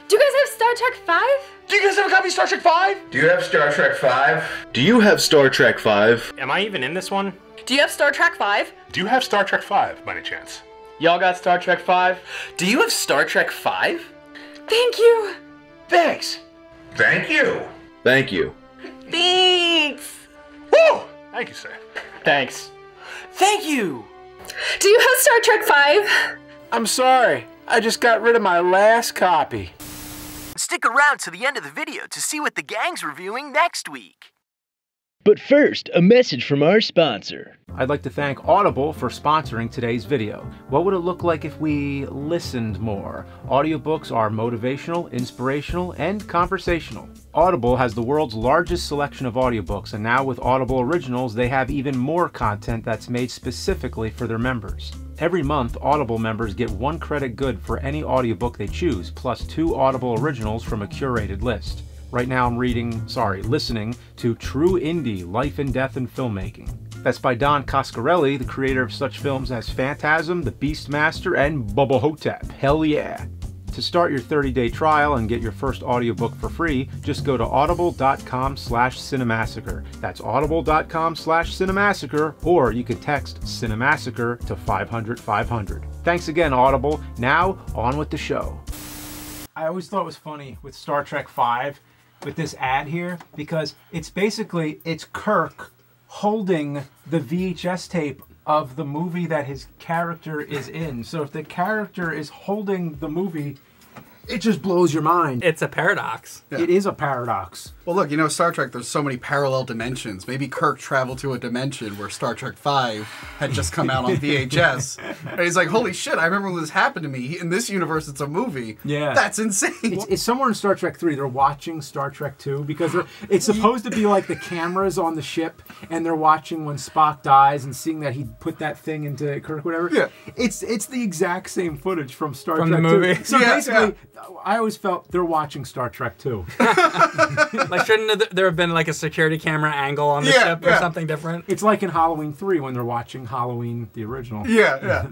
Do you guys have Star Trek 5? Do you guys have a copy of Star Trek 5? Do you have Star Trek 5? Do you have Star Trek 5? Am I even in this one? Do you have Star Trek 5? Do you have Star Trek 5 by any chance? Y'all got Star Trek 5? Do you have Star Trek 5? Thank you. Thanks. Thank you. Thank you. Thanks. Woo! Thank you, sir. Thanks. Thank you. Do you have Star Trek 5? I'm sorry. I just got rid of my last copy. Stick around to the end of the video to see what the gang's reviewing next week. But first, a message from our sponsor. I'd like to thank Audible for sponsoring today's video. What would it look like if we listened more? Audiobooks are motivational, inspirational, and conversational. Audible has the world's largest selection of audiobooks, and now with Audible Originals, they have even more content that's made specifically for their members. Every month, Audible members get 1 credit good for any audiobook they choose, plus 2 Audible Originals from a curated list. Right now I'm listening to True Indie, Life and Death in Filmmaking. That's by Don Coscarelli, the creator of such films as Phantasm, The Beastmaster, and Bubba Hotep. Hell yeah! To start your 30-day trial and get your first audiobook for free, just go to audible.com/Cinemassacre. That's audible.com/Cinemassacre, or you can text Cinemassacre to 500-500. Thanks again, Audible. Now, on with the show. I always thought it was funny with Star Trek 5, with this ad here, because it's Kirk holding the VHS tape of the movie that his character is in. So if the character is holding the movie, it just blows your mind. It's a paradox. Yeah. It is a paradox. Well, look, you know, Star Trek, there's so many parallel dimensions. Maybe Kirk traveled to a dimension where Star Trek 5 had just come out on VHS. And he's like, holy shit, I remember when this happened to me. In this universe, it's a movie. Yeah. That's insane. It's somewhere in Star Trek 3. They're watching Star Trek 2 because it's supposed to be like the cameras on the ship, and they're watching when Spock dies and seeing that he put that thing into Kirk, whatever. Yeah. It's the exact same footage from Star Trek the movie. 2. So Yeah, basically, I always felt they're watching Star Trek 2. Like, shouldn't there have been like a security camera angle on the ship or something different? It's like in Halloween 3 when they're watching Halloween, the original. Yeah.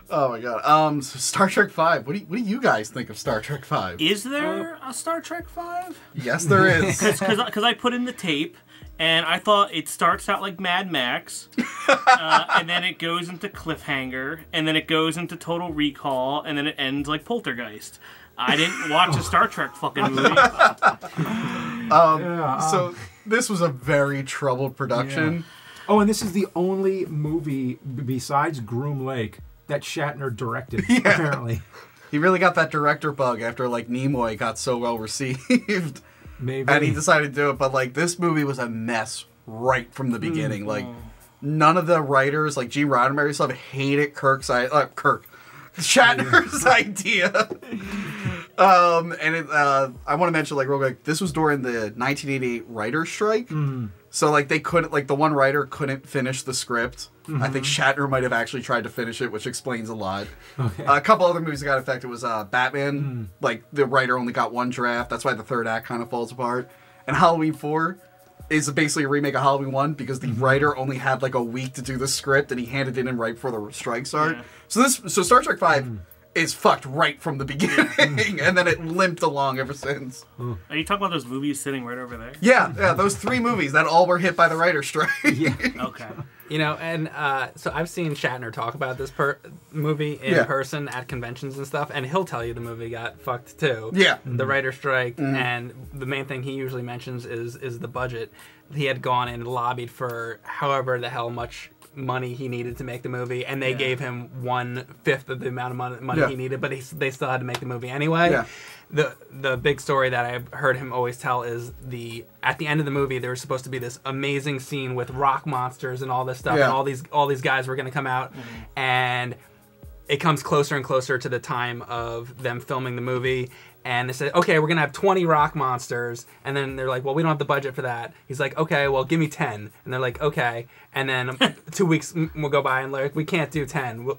Oh my god. So Star Trek 5. What do you guys think of Star Trek 5? Is there a Star Trek 5? Yes, there is. Because I put in the tape, and I thought it starts out like Mad Max, and then it goes into Cliffhanger, and then it goes into Total Recall, and then it ends like Poltergeist. I didn't watch a Star Trek fucking movie. So this was a very troubled production. Yeah. Oh, and this is the only movie besides Groom Lake that Shatner directed, apparently. He really got that director bug after, like, Nimoy got so well received. Maybe. And he decided to do it, but, like, this movie was a mess right from the beginning. Like, none of the writers, like Gene Roddenberry stuff, hated Shatner's idea. I want to mention, like, real quick, this was during the 1988 writer's strike. So, like, they couldn't, like, the one writer couldn't finish the script. I think Shatner might have actually tried to finish it, which explains a lot. Okay. A couple other movies that got affected was Batman. Like, the writer only got 1 draft. That's why the 3rd act kind of falls apart. And Halloween 4 is basically a remake of Halloween 1 because the writer only had, like, a week to do the script, and he handed it in right before the strike started. Yeah. So Star Trek 5 is fucked right from the beginning, and then it limped along ever since. Are you talking about those movies sitting right over there? Yeah, those 3 movies that all were hit by the writer's strike. Okay. You know, and so I've seen Shatner talk about this movie in person at conventions and stuff, and he'll tell you the movie got fucked too. Yeah. The writer's strike, and the main thing he usually mentions is the budget. He had gone and lobbied for however the hell much money he needed to make the movie, and they gave him 1/5 of the amount of money he needed, but they still had to make the movie anyway. Yeah. The big story that I've heard him always tell is at the end of the movie there was supposed to be this amazing scene with rock monsters and all this stuff, and all these guys were going to come out, and it comes closer and closer to the time of them filming the movie. And they said, okay, we're going to have 20 rock monsters. And then they're like, well, we don't have the budget for that. He's like, okay, well, give me 10. And they're like, okay. And then 2 weeks will go by and like, we can't do 10,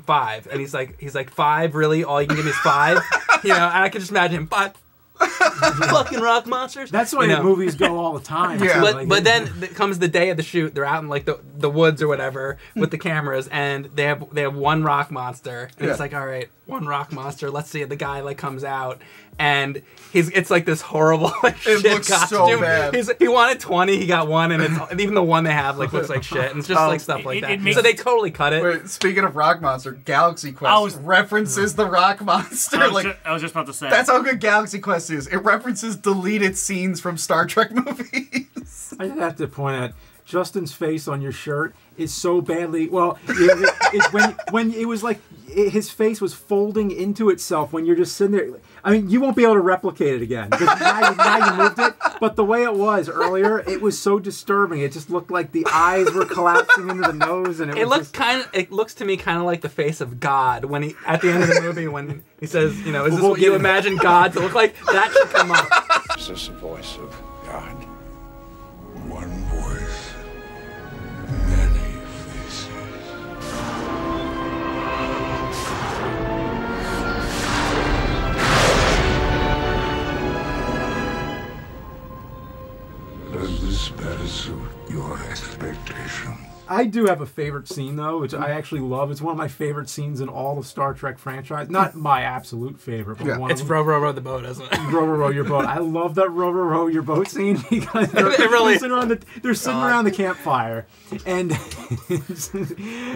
5. And he's like, 5? Really? All you can give me is 5? You know, and I can just imagine him, but Fucking rock monsters. That's the way movies go all the time. Yeah. But then comes the day of the shoot. They're out in like the woods or whatever with the cameras, and they have one rock monster. And it's like, all right, one rock monster. Let's see. The guy like comes out, and it's like this horrible like shit looks costume. so bad. He wanted 20, he got one, and even the one they have like looks like shit. And it's just like stuff like that. So they totally cut it. Wait, speaking of rock monster, Galaxy Quest references the rock monster. I was just about to say. That's how good Galaxy Quest is. It references deleted scenes from Star Trek movies. I just have to point out, Justin's face on your shirt is so badly. Well, it's when it was like his face was folding into itself when you're just sitting there. I mean, you won't be able to replicate it again because now you moved it. But the way it was earlier, it was so disturbing. It just looked like the eyes were collapsing into the nose, and it looks to me kind of like the face of God when he at the end of the movie when he says, you know, is this what you imagine God to look like? That should come up. Is this the voice of God? One voice, many faces. Does this better suit your expectations? I do have a favorite scene, though, which I actually love. It's one of my favorite scenes in all the Star Trek franchise. Not my absolute favorite, but one it's of them. row, row, row the boat, isn't it? Row, row, row your boat. I love that row, row, row your boat scene because they're sitting around the campfire, and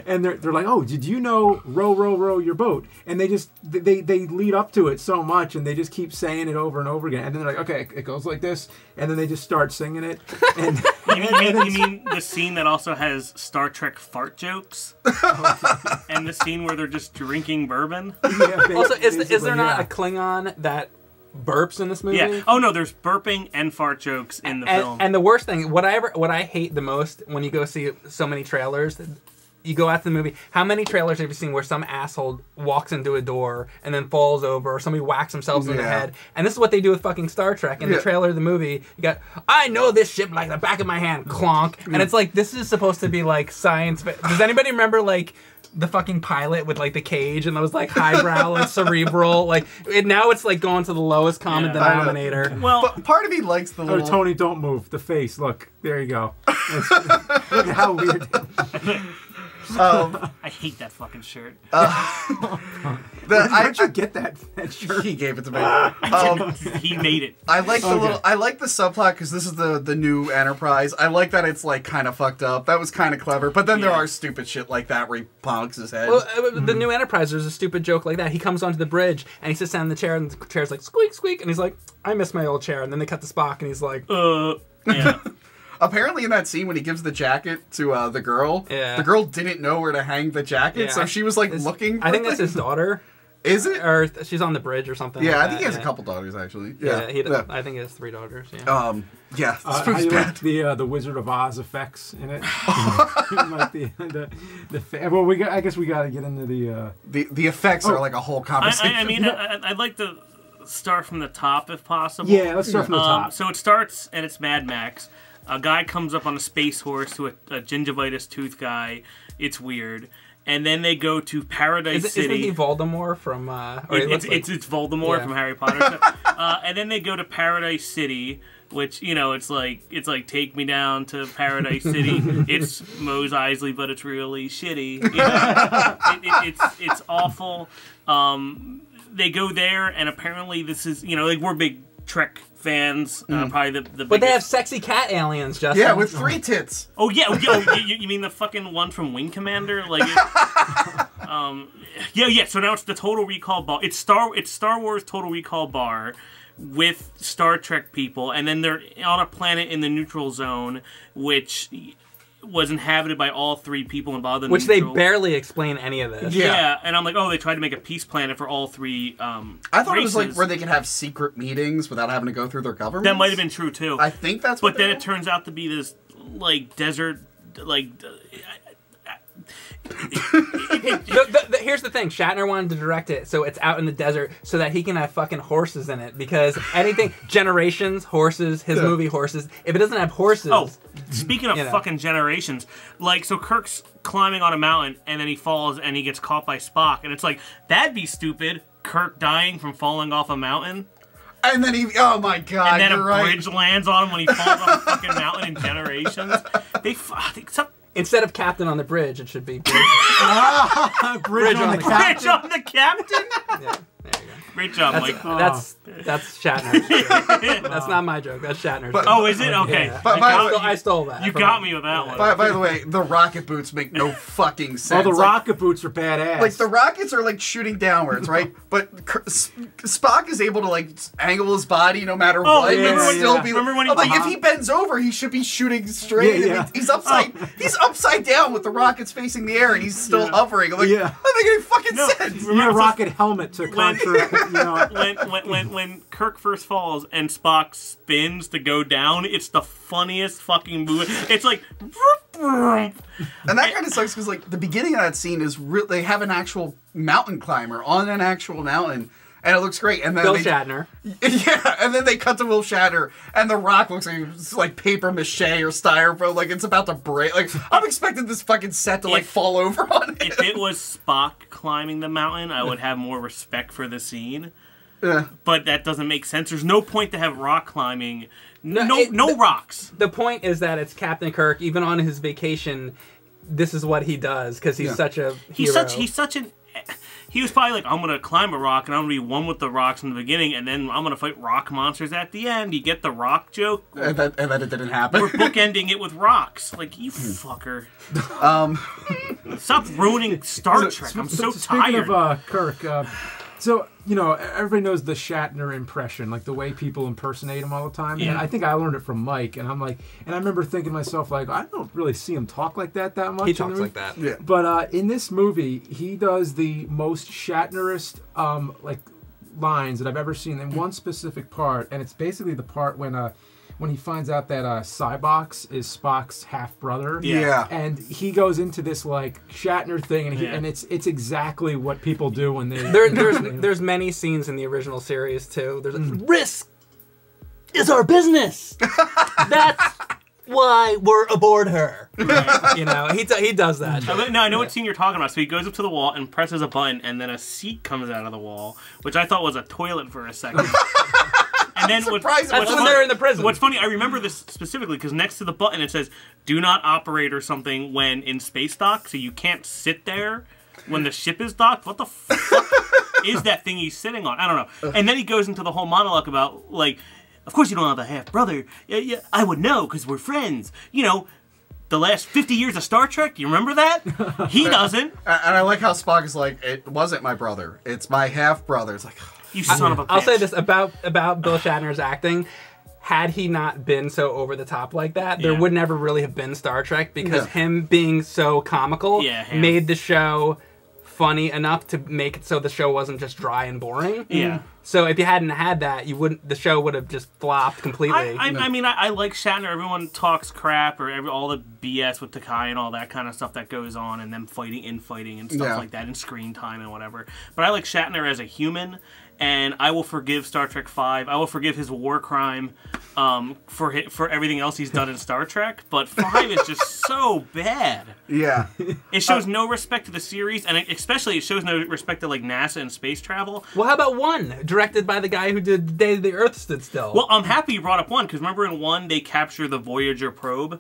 and they're like, oh, did you know row, row, row your boat? And they just they lead up to it so much, and they just keep saying it over and over again. And then they're like, okay, it goes like this, and then they just start singing it. And you mean the scene that also has Star Trek fart jokes? And the scene where they're just drinking bourbon? Yeah, also, is there not a Klingon that burps in this movie? Yeah. Oh no, there's burping and fart jokes in the film. And the worst thing, what I hate the most when you go see so many trailers, you go out to the movie, how many trailers have you seen where some asshole walks into a door and then falls over, or somebody whacks themselves in the head? And this is what they do with fucking Star Trek. In the trailer of the movie, you got, I know this ship like the back of my hand, clonk. And it's like, this is supposed to be like science. Does anybody remember like the fucking pilot with like the cage and those like highbrow, like cerebral, like now it's like going to the lowest common denominator. Well, but part of me likes the little... Oh, Tony, don't move. The face, look. There you go. Look at how weird... I hate that fucking shirt. Where'd you get that shirt? He gave it to me. He made it. I like the I like the subplot because this is the new Enterprise. I like that it's like kind of fucked up. That was kind of clever. But then there are stupid shit like that where he bonks his head. Well, the new Enterprise, there's a stupid joke like that. He comes onto the bridge and he sits down in the chair and the chair's like squeak squeak and he's like, I miss my old chair. And then they cut the Spock and he's like, yeah. Apparently in that scene when he gives the jacket to the girl didn't know where to hang the jacket, so she was like looking for I think that's his daughter. Is it? Or she's on the bridge or something. Yeah, like I think that. he has a couple daughters actually. Yeah, Yeah, I think he has 3 daughters. Yeah. How do you like the Wizard of Oz effects in it? Like I guess we got to get into the effects are like a whole conversation. I mean, I'd like to start from the top if possible. Yeah, let's start from the top. So it starts and it's Mad Max. A guy comes up on a space horse to a gingivitis tooth guy. It's weird. And then they go to Paradise City. Isn't he Voldemort from... It's Voldemort from Harry Potter. And then they go to Paradise City, which, you know, it's like take me down to Paradise City. It's Mos Eisley, but it's really shitty. You know? It's awful. They go there, and apparently this is, you know, like we're big Trek fans, probably the biggest. But they have sexy cat aliens, Justin. Yeah, with 3 tits. Oh yeah, you mean the fucking one from Wing Commander? Like, yeah. So now it's the Total Recall bar. It's Star Wars Total Recall bar with Star Trek people, and then they're on a planet in the neutral zone, which was inhabited by all 3 people involved in which they barely explain any of this. Yeah, and I'm like, oh, they tried to make a peace planet for all 3 I thought races. it was like where they could have secret meetings without having to go through their government. That might have been true too. I think that's what then it turns out to be this like desert like here's the thing, Shatner wanted to direct it so it's out in the desert so that he can have fucking horses in it, because anything Generations, horses, his movie horses, if it doesn't have horses... Oh, speaking of fucking Generations, like, so Kirk's climbing on a mountain and then he falls and he gets caught by Spock, and it's like, that'd be stupid, Kirk dying from falling off a mountain. And then he, oh my god, and then you're a right. bridge lands on him when he falls off a fucking mountain in Generations. Instead of captain on the bridge, it should be bridge, Bridge on the captain. Bridge on the captain? Yeah, there you go. Great job, Mike. That's Shatner's joke. That's not my joke. That's Shatner's joke. Oh, is it? Okay. Yeah. But I stole that. You got me with that one. By the way, the rocket boots make no fucking sense. Oh, the Like, rocket boots are badass. Like the rockets are like shooting downwards, right? But Spock is able to like angle his body no matter what, and still be. Remember when he like if he bends over, he should be shooting straight. Yeah, and he's upside down with the rockets facing the air, and he's still hovering. I'm like, that doesn't make any fucking sense. You need a rocket helmet to conquer. When Kirk first falls and Spock spins to go down, it's the funniest fucking movie. It's like, and that kind of sucks because like the beginning of that scene is they have an actual mountain climber on an actual mountain. And it looks great. And then Shatner. Yeah, and then they cut to Will Shatner, and the rock looks like paper mache or styrofoam, like it's about to break. Like I'm expecting this fucking set to like fall over on it. If it was Spock climbing the mountain, I would have more respect for the scene. Yeah. But that doesn't make sense. There's no point to have rock climbing. No rocks. The point is that it's Captain Kirk. Even on his vacation, this is what he does because he's such a hero. He was probably like, I'm going to climb a rock, and I'm going to be one with the rocks in the beginning, and then I'm going to fight rock monsters at the end. You get the rock joke? And then it didn't happen. We're bookending it with rocks. Like, you fucker. Stop ruining Star Trek. I'm so tired. Speaking of Kirk, so, you know, everybody knows the Shatner impression, like the way people impersonate him all the time. Yeah. And I think I learned it from Mike, and I'm like, and I remember thinking to myself, like, I don't really see him talk like that much. He talks like that. Yeah. But in this movie, he does the most Shatnerist, like, lines that I've ever seen in one specific part, and it's basically the part when he finds out that Cybox is Spock's half brother. Yeah. And he goes into this like Shatner thing, and it's exactly what people do when they. There's many scenes in the original series too. There's risk is our business. That's why we're aboard her. Right. You know, he does that. No, I know what scene you're talking about. So he goes up to the wall and presses a button, and then a seat comes out of the wall, which I thought was a toilet for a second. And then that's when they're in the prison. What's funny, I remember this specifically because next to the button it says "Do not operate" or something when in space dock, so you can't sit there when the ship is docked. What the fuck is that thing he's sitting on? I don't know. And then he goes into the whole monologue about like, of course you don't have a half brother. Yeah, I would know because we're friends. You know, the last 50 years of Star Trek. Do you remember that? He doesn't. And I like how Spock is like, it wasn't my brother. It's my half brother. It's like. You son of a bitch. I'll say this about Bill Shatner's acting. Had he not been so over the top like that, there would never really have been Star Trek because him being so comical made the show funny enough to make it so the show wasn't just dry and boring. Yeah. So if you hadn't had that, the show would have just flopped completely. I mean, I like Shatner. Everyone talks crap or all the BS with Takai and all that kind of stuff that goes on, and them fighting and stuff like that, and screen time and whatever. But I like Shatner as a human. And I will forgive Star Trek V. I will forgive his war crime for everything else he's done in Star Trek. But 5 is just so bad. Yeah. It shows no respect to the series, and especially it shows no respect to like NASA and space travel. Well, how about 1, directed by the guy who did The Day the Earth Stood Still? Well, I'm happy you brought up 1, because remember in 1 they capture the Voyager probe?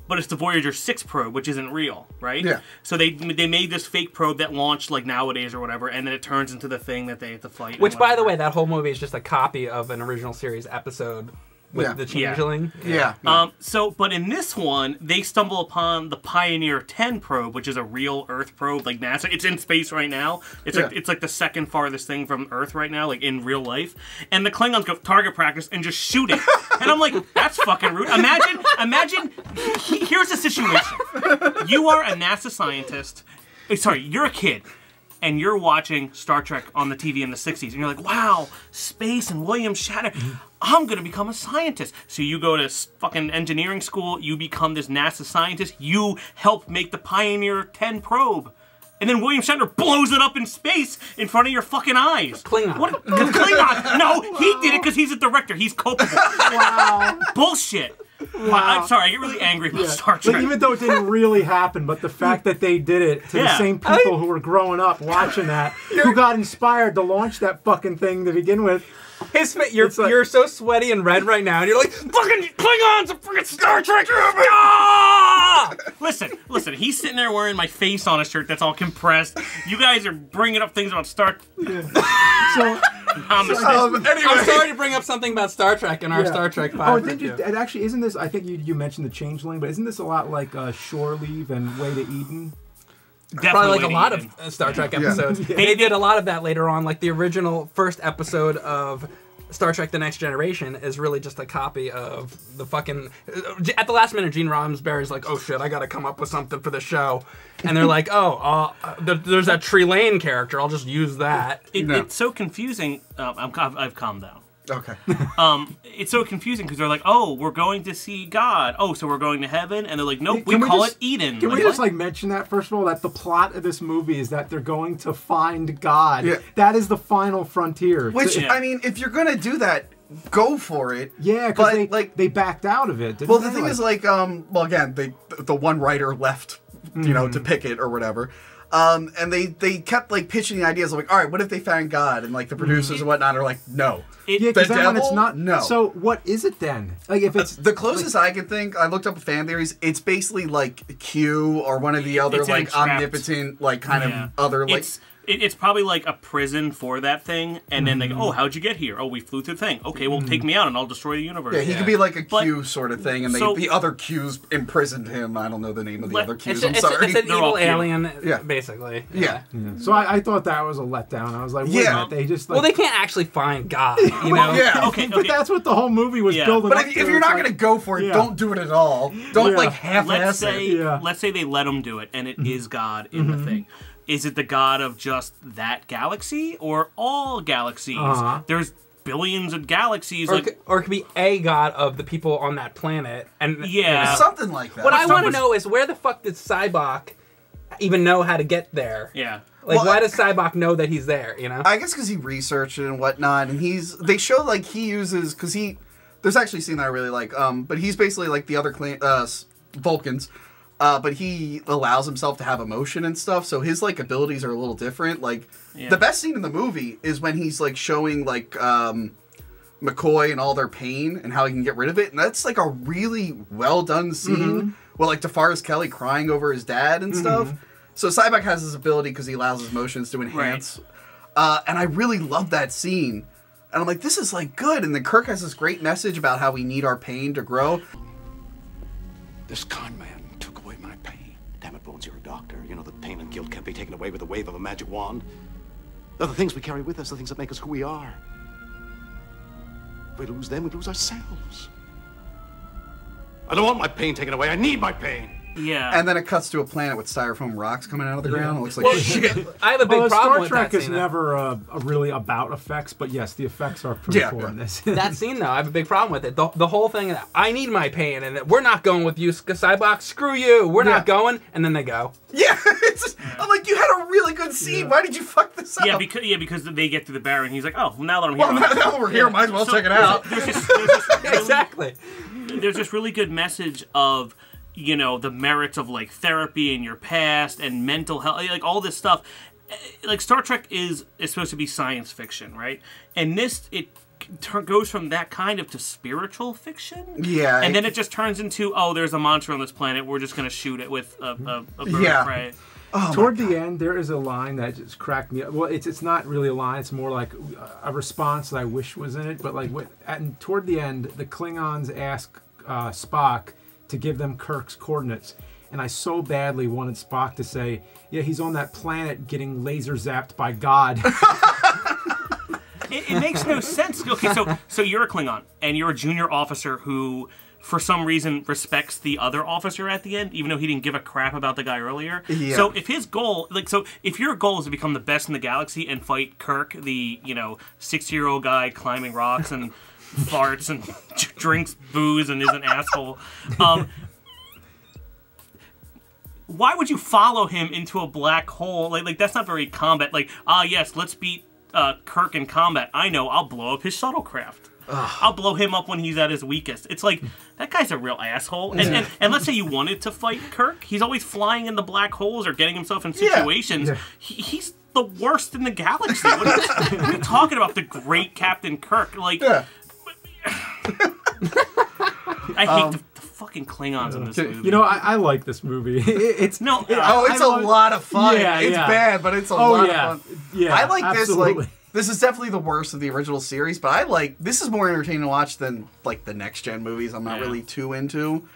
But it's the Voyager 6 probe, which isn't real, right? Yeah. So they made this fake probe that launched like nowadays or whatever, and then it turns into the thing that they have to fight. Which, by the way, that whole movie is just a copy of an original series episode with the changeling. Yeah. But in this one, they stumble upon the Pioneer 10 probe, which is a real Earth probe, like NASA. It's in space right now. It's like the second farthest thing from Earth right now, like in real life. And the Klingons go target practice and just shoot it. And I'm like, that's fucking rude. Imagine. Here's the situation. You are a NASA scientist. Sorry, you're a kid. And you're watching Star Trek on the TV in the 60s, and you're like, wow, space and William Shatner, I'm gonna become a scientist. So you go to fucking engineering school, you become this NASA scientist, you help make the Pioneer 10 probe. and then William Shatner blows it up in space in front of your fucking eyes. Klingon. What? Klingon? No, he did it because he's a director. He's culpable. Wow. Bullshit. Wow. I'm sorry, I get really angry about Star Trek. Like, even though it didn't really happen, but the fact that they did it to the same people who were growing up watching that, who got inspired to launch that fucking thing to begin with. You're so sweaty and red right now, and you're like, fucking Klingons and fucking Star Trek! Listen, he's sitting there wearing my face on a shirt that's all compressed. You guys are bringing up things about Star Trek. I'm sorry to bring up something about Star Trek in our Star Trek 5. Oh, did you? And actually, isn't this? I think you mentioned the Changeling, but isn't this a lot like Shore Leave and Way to Eden? Probably like a lot of Star Trek episodes. They did a lot of that later on. Like the original first episode of Star Trek: The Next Generation is really just a copy of the fucking. At the last minute, Gene Roddenberry's like, "Oh shit, I got to come up with something for the show," and they're like, "Oh, there's that Tree Lane character. I'll just use that." It's so confusing. I've calmed down. Okay. It's so confusing because they're like, "Oh, we're going to see God. Oh, so we're going to heaven," and they're like, "Nope, we call it Eden." Can we just mention that first of all? That the plot of this movie is that they're going to find God. Yeah. That is the final frontier. Which I mean, if you're gonna do that, go for it. Yeah, because they backed out of it. Well, the thing is, well, again, the one writer left, you know, to pick it or whatever. And they kept pitching the ideas of all right, what if they found God? And the producers and whatnot are like, no. Because then when it's not, no. So what is it then? Like if it's the closest I can think, I looked up fan theories. It's basically like Q or one of the other omnipotent kind of other It's probably like a prison for that thing, and then they go, "Oh, how'd you get here? Oh, we flew through the thing. Okay, well, take me out, and I'll destroy the universe." Yeah, he could be like a Q sort of thing, and the other Qs imprisoned him. I don't know the name of the other Qs. I'm sorry. It's an evil alien, basically. Yeah. So I thought that was a letdown. I was like, wait a minute, they just well, they can't actually find God, you know? Yeah. Okay. But that's what the whole movie was building up But if you're not going to go for it, don't do it at all. Don't half-ass it. Let's say they let him do it, and it is God in the thing. Is it the God of just that galaxy or all galaxies? There's billions of galaxies. Or it could be a God of the people on that planet. And something like that. What I want to know is where the fuck did Cybok even know how to get there? Yeah. Why does Cybok know that he's there, you know? I guess because he researched it and whatnot, and they show he uses, because there's actually a scene that I really like, but he's basically like the other Vulcans, but he allows himself to have emotion and stuff, so his abilities are a little different. The best scene in the movie is when he's showing McCoy and all their pain and how he can get rid of it, and that's a really well done scene. Well, DeForest Kelly crying over his dad and stuff. So Cybok has this ability because he allows his emotions to enhance, and I really love that scene. And I'm like, this is good. And then Kirk has this great message about how we need our pain to grow. This con man took away my pain. Damn it, Bones, you're a doctor. You know that pain and guilt can't be taken away with the wave of a magic wand. They're the things we carry with us, the things that make us who we are. If we lose them, we lose ourselves. I don't want my pain taken away. I need my pain. Yeah. And then it cuts to a planet with styrofoam rocks coming out of the ground. It looks like shit. I have a big problem with Star that Trek is scene, never really about effects, but yes, the effects are pretty cool in this. That scene, though, I have a big problem with it. The whole thing, I need my pain, and we're not going with you, Cybok. Screw you. We're not going. And then they go. Yeah. I'm like, you had a really good scene. Why did you fuck this up? Yeah, because they get to the barrier, and he's like, oh, well, now that I'm here. Well, now that we're here, might as well check it out. Exactly. There's this really good message of, the merits of therapy in your past and mental health, all this stuff. Star Trek is supposed to be science fiction, right? And it goes from that kind of to spiritual fiction. Yeah. And then it just turns into, oh, there's a monster on this planet. We're just going to shoot it with a bird of prey. Oh, toward the end, there is a line that just cracked me up. Well, it's not really a line. It's more like a response that I wish was in it. But toward the end, the Klingons ask Spock to give them Kirk's coordinates. And I so badly wanted Spock to say, yeah, he's on that planet getting laser zapped by God. It makes no sense. Okay, so you're a Klingon, and you're a junior officer who, for some reason, respects the other officer at the end, even though he didn't give a crap about the guy earlier. Yeah. So if his goal, if your goal is to become the best in the galaxy and fight Kirk, the 60-year-old guy climbing rocks and farts and drinks booze and is an asshole, why would you follow him into a black hole? Like that's not very combat. Like, yes, let's beat Kirk in combat. I know, I'll blow up his shuttlecraft. I'll blow him up when he's at his weakest. It's like, that guy's a real asshole. And let's say you wanted to fight Kirk, he's always flying in the black holes or getting himself in situations. Yeah. He's the worst in the galaxy. What are you talking about? The great Captain Kirk. Like, I hate the fucking Klingons in this movie. You know, I like this movie. It's a lot of fun. Yeah, it's bad, but it's a lot of fun. Yeah, I like absolutely. this. Like, this is definitely the worst of the original series, but this is more entertaining to watch than like the next gen movies. I'm not really too into.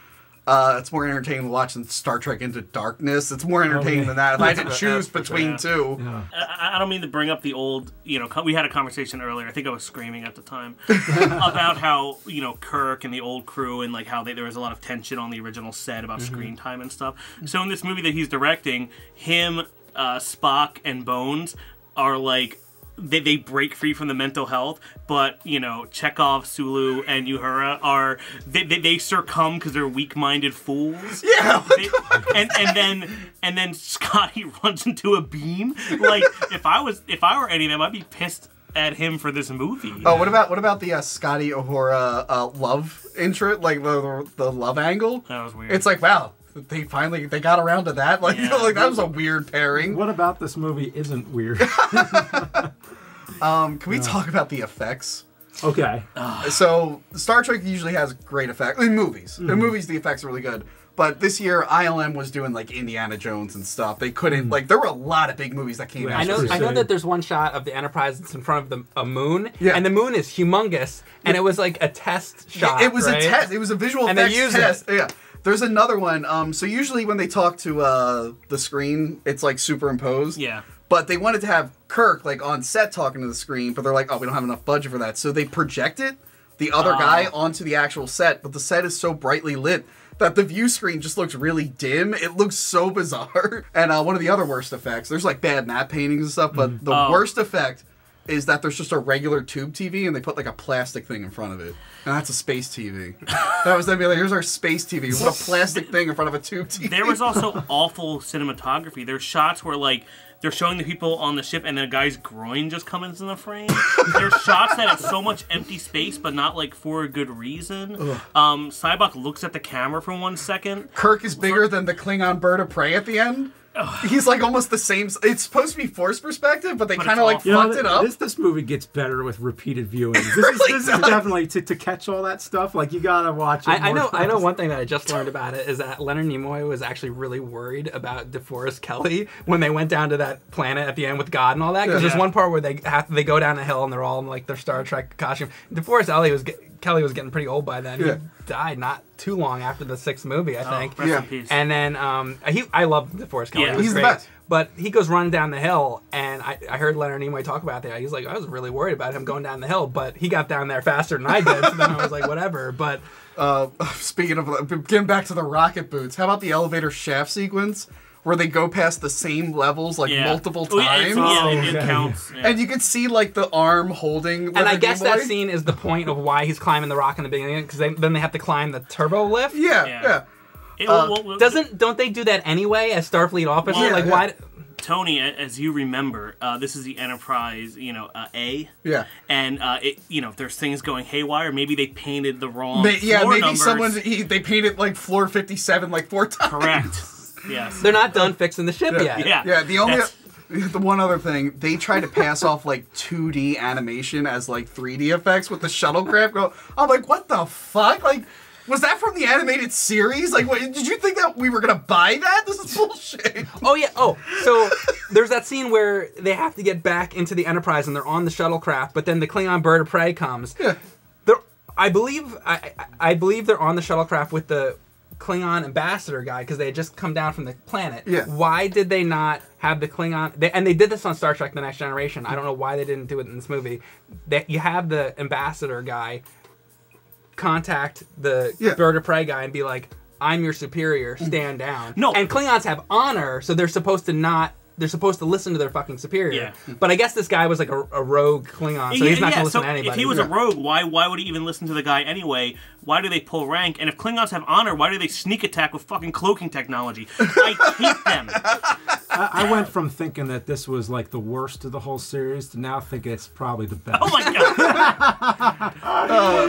It's more entertaining to watch than Star Trek Into Darkness. It's more entertaining than that. If I had to choose between two. Yeah. I don't mean to bring up the old, we had a conversation earlier, I think I was screaming at the time, about how, Kirk and the old crew and like how there was a lot of tension on the original set about screen time and stuff. So in this movie that he's directing, him, Spock, and Bones are like, they break free from the mental health, but Chekhov, Sulu, and Uhura are they succumb because they're weak-minded fools. Yeah. And then Scotty runs into a beam. Like if I were any of them, I'd be pissed at him for this movie. Oh, what about the Scotty Uhura love intro, like the love angle? That was weird. It's like, wow. They got around to that. Like, like that was a weird pairing. What about this movie isn't weird? Can we talk about the effects? Okay. So Star Trek usually has great effects in movies. In movies, the effects are really good. But this year, ILM was doing like Indiana Jones and stuff. They couldn't like. There were a lot of big movies that came out. I know that there's one shot of the Enterprise that's in front of a moon, and the moon is humongous, and it was like a test shot. It was a test. It was a visual effects test. Yeah. There's another one. So usually when they talk to the screen, it's like superimposed. Yeah. But they wanted to have Kirk like on set talking to the screen, but they're like, oh, we don't have enough budget for that. So they projected the other guy onto the actual set, but the set is so brightly lit that the view screen just looks really dim. It looks so bizarre. And one of the other worst effects, there's like bad matte paintings and stuff, but the worst effect is that there's just a regular tube TV and they put like a plastic thing in front of it. And that's a space TV. That was them being like, here's our space TV. We put a plastic thing in front of a tube TV. There was also awful cinematography. There's shots where like they're showing the people on the ship and the guy's groin just comes into the frame. There's shots that have so much empty space but not like for a good reason. Cybok looks at the camera for 1 second. Kirk is bigger than the Klingon bird of prey at the end. He's like almost the same. It's supposed to be forced perspective, but they kind of like fucked it up. This movie gets better with repeated viewings. This is definitely to catch all that stuff. Like you gotta watch it. I know one thing that I just learned about it is that Leonard Nimoy was actually really worried about DeForest Kelley when they went down to that planet at the end with God and all that. Because there's one part where they go down a hill and they're all in like their Star Trek costume. DeForest Kelley was getting pretty old by then. He died not too long after the 6th movie, I think. Rest in peace. And then I love DeForest Kelley. Yeah, he's the best. But he goes running down the hill, and I heard Leonard Nimoy talk about that. He's like, I was really worried about him going down the hill, but he got down there faster than I did. So then I was like, whatever. But speaking of getting back to the rocket boots, how about the elevator shaft sequence? Where they go past the same levels like multiple times. It counts. Yeah. And you can see like the arm holding. And I guess that scene is the point of why he's climbing the rock in the beginning, because then they have to climb the turbo lift. Yeah. Don't they do that anyway as Starfleet officer? Why? Tony, as you remember, this is the Enterprise, A. Yeah. And there's things going haywire. Maybe they painted the wrong. Maybe numbers. They painted like floor 57 like 4 times. Correct. Yes. They're not done fixing the ship yet. Yeah. The one other thing, they try to pass off like 2D animation as like 3D effects with the shuttlecraft. I'm like, what the fuck? Like, was that from the animated series? Like, did you think that we were gonna buy that? This is bullshit. Oh yeah. Oh, so there's that scene where they have to get back into the Enterprise and they're on the shuttlecraft, but then the Klingon bird of prey comes. Yeah. I believe they're on the shuttlecraft with the Klingon ambassador guy because they had just come down from the planet. Yeah. Why did they not have the Klingon? And they did this on Star Trek: The Next Generation. I don't know why they didn't do it in this movie. You have the ambassador guy contact the bird of prey guy and be like, "I'm your superior. Stand down." No. And Klingons have honor, so they're supposed to not they're supposed to listen to their fucking superior. Yeah. But I guess this guy was like a rogue Klingon, so he's not going to listen to anybody. If he was a rogue, why would he even listen to the guy anyway? Why do they pull rank? And if Klingons have honor, why do they sneak attack with fucking cloaking technology? I hate them. I went from thinking that this was like the worst of the whole series to now think it's probably the best. Oh my god!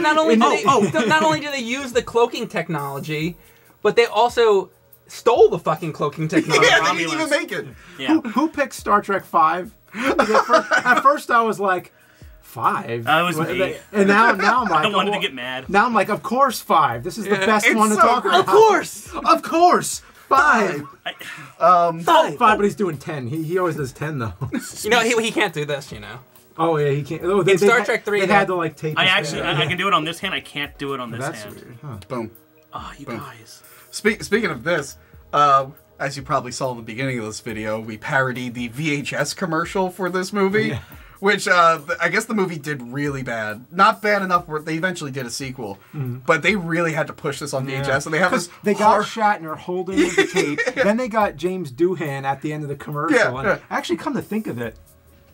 Not only do they use the cloaking technology, but they also stole the fucking cloaking technology. Yeah, they didn't even make it. Yeah. Who picked Star Trek 5? At first I was like, 5? That was me. And now I'm like... I wanted to get mad. Now I'm like, of course 5. This is the best one to so talk about. Of course! Of course! 5! 5. 5, but he's doing 10. He always does 10, though. You know, he can't do this, you know. Oh, yeah, he can't. Oh, In Star Trek 3, they had to, like, tape his hand. I can do it on this hand. I can't do it on this That's hand. weird, huh? Boom. Oh, you guys. Speaking of this, as you probably saw in the beginning of this video, we parodied the VHS commercial for this movie, which I guess the movie did really bad. Not bad enough where they eventually did a sequel, but they really had to push this on VHS, and they have this. They got Shatner holding the tape, then they got James Doohan at the end of the commercial. And actually, come to think of it,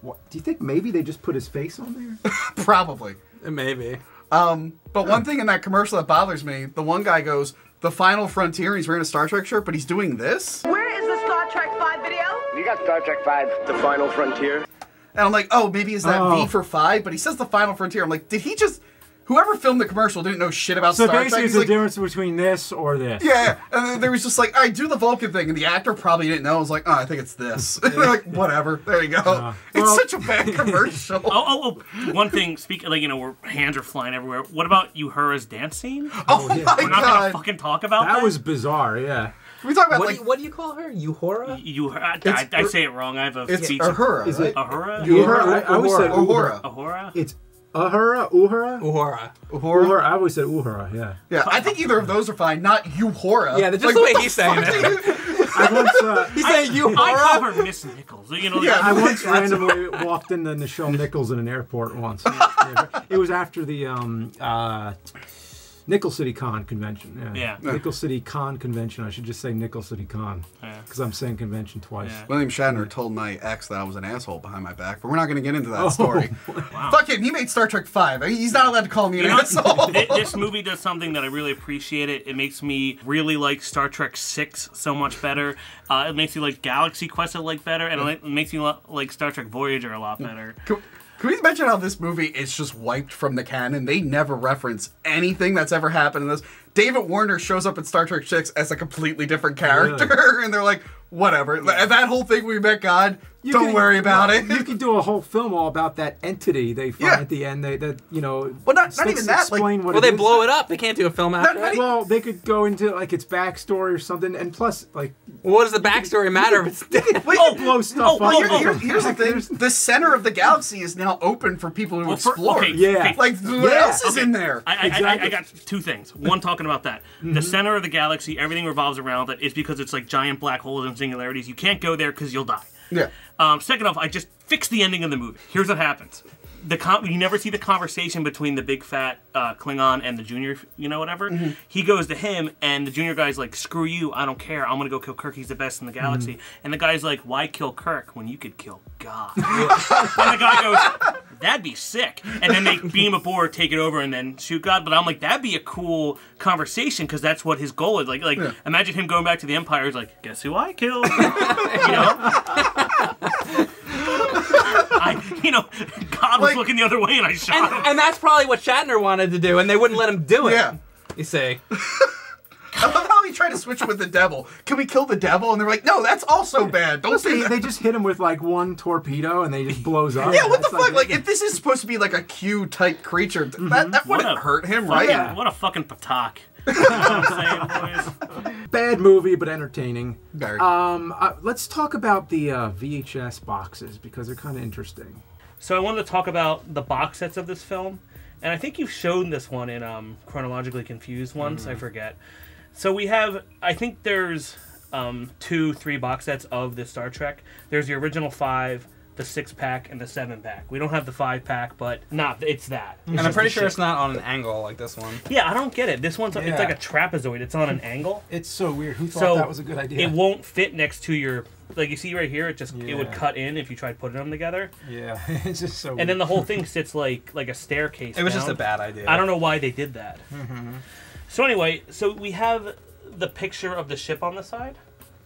do you think maybe they just put his face on there? Probably. Maybe. But one thing in that commercial that bothers me, the one guy goes, "The Final Frontier," and he's wearing a Star Trek shirt, but he's doing this. Where is the Star Trek 5 video? You got Star Trek 5, The Final Frontier. And I'm like, oh, maybe is that V for 5? But he says The Final Frontier. I'm like, did he just... Whoever filmed the commercial didn't know shit about Star Trek. So basically, it's the difference between this or this. Yeah, and then there was just like, all right, do the Vulcan thing, and the actor probably didn't know. I was like, oh, I think it's this. And they're like, whatever, there you go. It's such a bad commercial. One thing, like, you know, where hands are flying everywhere. What about Uhura's dance scene? Oh my god. We're not gonna fucking talk about that? That was bizarre, yeah. We talk about what do you call her? Uhura? I say it wrong. I have a It's speech. Uhura, Is it Uhura? Uhura? I always said Uhura. Uhura? It's Uhura? Uhura? Uhura. Uhura? I always said Uhura, yeah. Yeah, I think either of those are fine, not Uhura. Yeah, that's just the way he's saying it. I once, he's saying Uhura? I call her Miss Nichols. You know, I once randomly walked into Nichelle Nichols in an airport once. It was after the Nickel City Con convention. Yeah. Nickel City Con convention. I should just say Nickel City Con. Because I'm saying convention twice. William Shatner told my ex that I was an asshole behind my back, but we're not going to get into that story. Wow. Fuck him, he made Star Trek 5. He's not allowed to call me an asshole. This movie does something that I really appreciate. It makes me really like Star Trek 6 so much better. It makes me like Galaxy Quest better, and it makes me like Star Trek Voyager a lot better. Can we mention how this movie is just wiped from the canon? They never reference anything that's ever happened in this. David Warner shows up in Star Trek 6 as a completely different character, really? And they're like, whatever. Yeah. That whole thing, we met God, don't worry about it. You could do a whole film all about that entity they find at the end. That you know, well, not even that. Explain like, what they blow it up. They can't do a film after it. Well, they could go into like its backstory or something, and plus, like, what does the backstory matter? Blow stuff up. Here's the thing: the center of the galaxy is now open for people to explore. Like, what else is in there? I got two things. One, talking about that. The center of the galaxy, everything revolves around it. It's because it's like giant black holes and singularities. You can't go there because you'll die. Yeah. Second off, I just fixed the ending of the movie. Here's what happens. You never see the conversation between the big fat Klingon and the junior, whatever. He goes to him, and the junior guy's like, screw you, I don't care, I'm gonna go kill Kirk, he's the best in the galaxy. And the guy's like, why kill Kirk when you could kill God? And the guy goes, that'd be sick. And then they beam aboard, take it over, and then shoot God. But I'm like, that'd be a cool conversation, because that's what his goal is. Like, imagine him going back to the Empire, he's like, guess who I killed? God was looking the other way, and I shot him. And that's probably what Shatner wanted to do, and they wouldn't let him do it. Yeah. You see. I love how he tried to switch with the devil. Can we kill the devil? And they're like, no, that's also bad. Don't say that. They just hit him with like one torpedo, and they just blows up. Yeah, what the fuck? Like, if this is supposed to be like a Q-type creature, that wouldn't hurt him, right? Yeah. What a fucking patak. You know what I'm saying, boys? Bad movie, but entertaining. Very. Let's talk about the VHS boxes, because they're kind of interesting. So I wanted to talk about the box sets of this film, and I think you've shown this one in Chronologically Confused once, I forget. So we have, I think there's 2-3 box sets of this Star Trek. There's the original 5, the 6-pack, and the 7-pack. We don't have the 5-pack, but it's that. And I'm pretty sure it's not on an angle like this one. Yeah, I don't get it. This one's it's like a trapezoid. It's on an angle. It's so weird. Who thought that was a good idea? It won't fit next to your Like you see right here, it would cut in if you tried putting them together. Yeah, it's just so. And then the whole thing sits like a staircase. It was down. just a bad idea. I don't know why they did that. Mm-hmm. So anyway, so we have the picture of the ship on the side,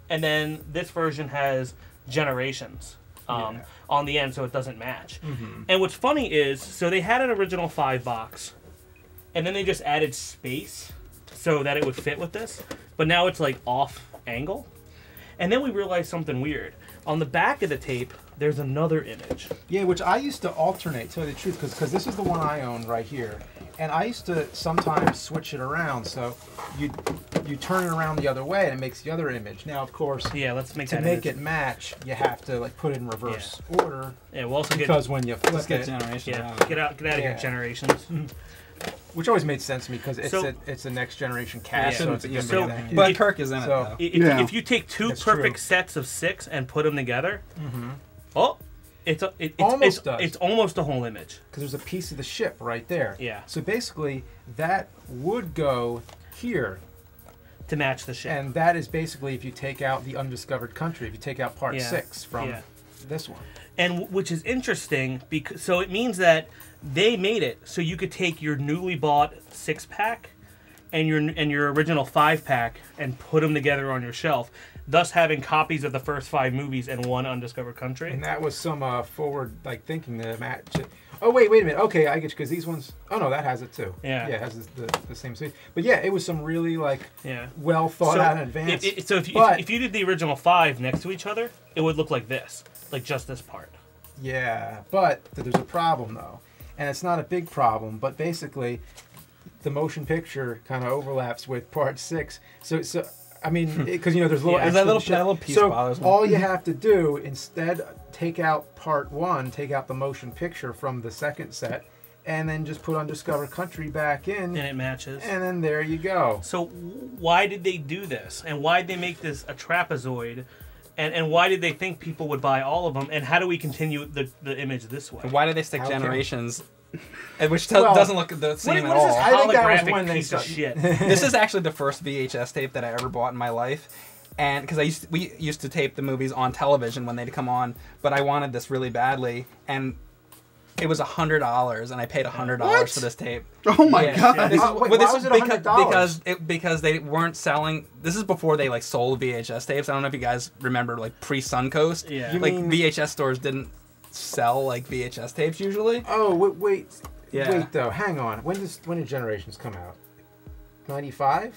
and then this version has Generations on the end, so it doesn't match. Mm-hmm. And what's funny is, so they had an original 5 box, and then they just added space so that it would fit with this, but now it's like off angle. And then we realized something weird. On the back of the tape, there's another image. Yeah, which I used to alternate, to tell you the truth, because this is the one I own right here. And I used to sometimes switch it around, so you turn it around the other way and it makes the other image. Now, of course, let's make to make it match, you have to like put it in reverse order. Yeah, we'll also because when you flip get it, Generations. Get out of here, Generations. Which always made sense to me because it's a next generation cast, so it's but Kirk is in it. Though. If you take 2 perfect sets of 6 and put them together, it's almost a whole image. Because there's a piece of the ship right there. Yeah. So basically, that would go here to match the ship, and that is basically if you take out the undiscovered country, if you take out part 6 from this one. And which is interesting because so it means that they made it so you could take your newly bought 6-pack and your original 5-pack and put them together on your shelf, thus having copies of the first 5 movies and 1 undiscovered country. And that was some forward thinking to match it. Oh wait a minute. Okay, I get you because these ones. Oh no, that has it too. Yeah, it has the same space. But yeah, it was some really well thought out in advance. So if you did the original 5 next to each other, it would look like this, like just this part. Yeah, but there's a problem though, and it's not a big problem. But basically, the motion picture kind of overlaps with part 6. So I mean, because there's little that little piece bothers me. All you have to do instead, take out part 1, take out the motion picture from the second set, and then just put Undiscovered Country back in, and it matches. And then there you go. So why did they do this? And why did they make this a trapezoid? And why did they think people would buy all of them? And how do we continue the image this way? And why did they stick Generations? Which doesn't look the same at all. I think that was when they piece of shit. This is actually the first VHS tape that I ever bought in my life, and because we used to tape the movies on television when they'd come on, but I wanted this really badly, and it was $100, and I paid $100 for this tape. Oh my god! Why was it $100? Because they weren't selling. This is before they sold VHS tapes. I don't know if you guys remember pre Suncoast. Yeah. VHS stores didn't sell VHS tapes usually. Oh wait though, hang on. When did Generations come out? 95?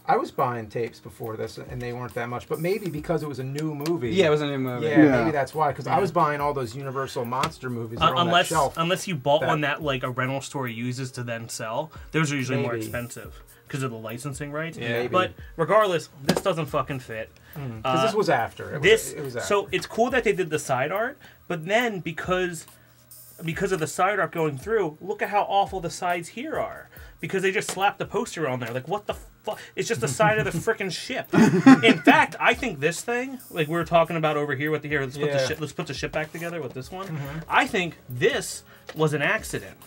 I was buying tapes before this, and they weren't that much. But maybe because it was a new movie. Yeah, it was a new movie. Yeah. Maybe that's why. Because I was buying all those Universal monster movies that are on that shelf. Unless you bought one that a rental store uses to then sell, those are usually more expensive because of the licensing rights. Yeah. Maybe. But regardless, this doesn't fucking fit. Because this was after. It was after. So it's cool that they did the side art, but then because of the side art going through, look at how awful the sides here are. Because they just slapped the poster on there. What the fuck? It's just the side of the frickin' ship. In fact, I think this thing, we were talking about over here with the let's put the ship back together with this one. I think this was an accident.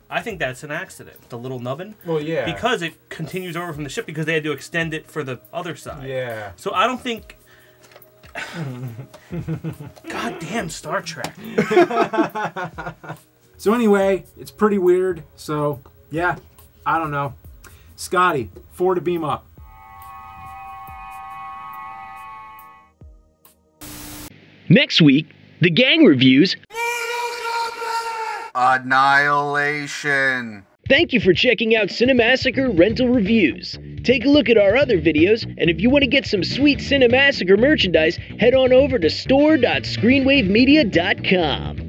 I think that's an accident. The little nubbin. Well, yeah. Because it continues over from the ship because they had to extend it for the other side. Yeah. So I don't think... Goddamn Star Trek. So anyway, it's pretty weird. So, yeah, I don't know. Scotty, 4 to beam up. Next week, the gang reviews Annihilation. Thank you for checking out Cinemassacre Rental Reviews. Take a look at our other videos, and if you want to get some sweet Cinemassacre merchandise, head on over to store.screenwavemedia.com.